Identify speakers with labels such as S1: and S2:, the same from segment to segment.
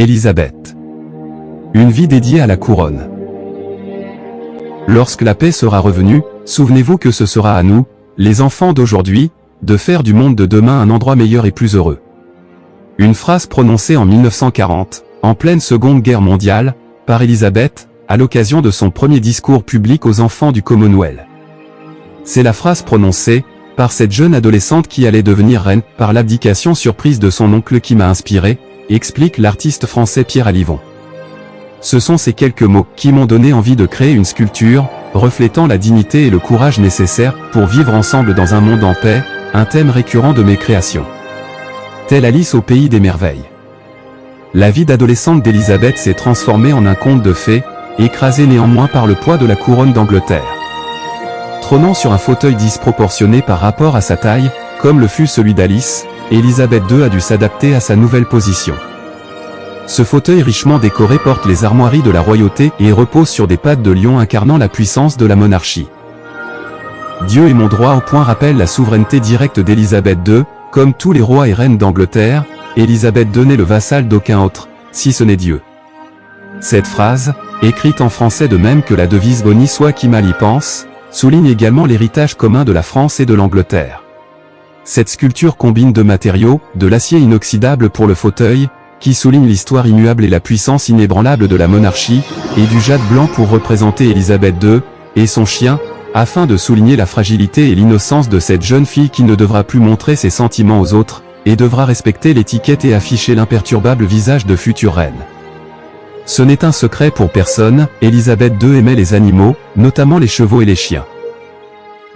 S1: Élisabeth. Une vie dédiée à la couronne. Lorsque la paix sera revenue, souvenez-vous que ce sera à nous, les enfants d'aujourd'hui, de faire du monde de demain un endroit meilleur et plus heureux. Une phrase prononcée en 1940, en pleine Seconde Guerre mondiale, par Élisabeth, à l'occasion de son premier discours public aux enfants du Commonwealth. C'est la phrase prononcée par cette jeune adolescente qui allait devenir reine par l'abdication surprise de son oncle qui m'a inspiré, explique l'artiste français Pierre Alivon. Ce sont ces quelques mots qui m'ont donné envie de créer une sculpture, reflétant la dignité et le courage nécessaires pour vivre ensemble dans un monde en paix, un thème récurrent de mes créations. Telle Alice au pays des merveilles. La vie d'adolescente d'Élisabeth s'est transformée en un conte de fées, écrasé néanmoins par le poids de la couronne d'Angleterre. Trônant sur un fauteuil disproportionné par rapport à sa taille, comme le fut celui d'Alice, Élisabeth II a dû s'adapter à sa nouvelle position. Ce fauteuil richement décoré porte les armoiries de la royauté et repose sur des pattes de lion incarnant la puissance de la monarchie. Dieu est mon droit au point rappelle la souveraineté directe d'Élisabeth II, comme tous les rois et reines d'Angleterre, Élisabeth II n'est le vassal d'aucun autre, si ce n'est Dieu. Cette phrase, écrite en français de même que la devise Boni soit qui mal y pense, souligne également l'héritage commun de la France et de l'Angleterre. Cette sculpture combine deux matériaux, de l'acier inoxydable pour le fauteuil, qui souligne l'histoire immuable et la puissance inébranlable de la monarchie, et du jade blanc pour représenter Élisabeth II, et son chien, afin de souligner la fragilité et l'innocence de cette jeune fille qui ne devra plus montrer ses sentiments aux autres, et devra respecter l'étiquette et afficher l'imperturbable visage de future reine. Ce n'est un secret pour personne, Élisabeth II aimait les animaux, notamment les chevaux et les chiens.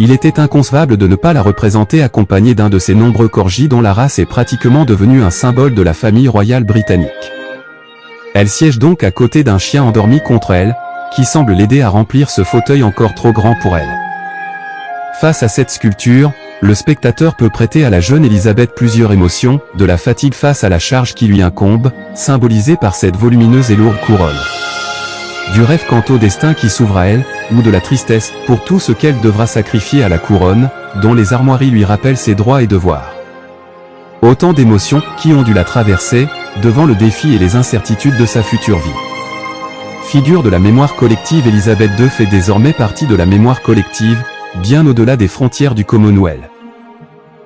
S1: Il était inconcevable de ne pas la représenter accompagnée d'un de ses nombreux corgis dont la race est pratiquement devenue un symbole de la famille royale britannique. Elle siège donc à côté d'un chien endormi contre elle, qui semble l'aider à remplir ce fauteuil encore trop grand pour elle. Face à cette sculpture, le spectateur peut prêter à la jeune Élisabeth plusieurs émotions, de la fatigue face à la charge qui lui incombe, symbolisée par cette volumineuse et lourde couronne. Du rêve quant au destin qui s'ouvre à elle, ou de la tristesse pour tout ce qu'elle devra sacrifier à la couronne, dont les armoiries lui rappellent ses droits et devoirs. Autant d'émotions qui ont dû la traverser, devant le défi et les incertitudes de sa future vie. Figure de la mémoire collective, Élisabeth II fait désormais partie de la mémoire collective, bien au-delà des frontières du Commonwealth.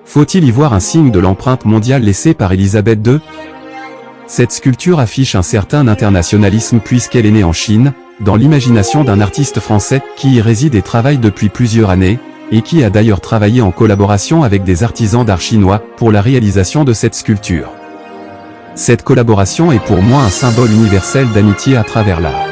S1: Faut-il y voir un signe de l'empreinte mondiale laissée par Élisabeth II? Cette sculpture affiche un certain internationalisme puisqu'elle est née en Chine, dans l'imagination d'un artiste français qui y réside et travaille depuis plusieurs années, et qui a d'ailleurs travaillé en collaboration avec des artisans d'art chinois pour la réalisation de cette sculpture. Cette collaboration est pour moi un symbole universel d'amitié à travers l'art.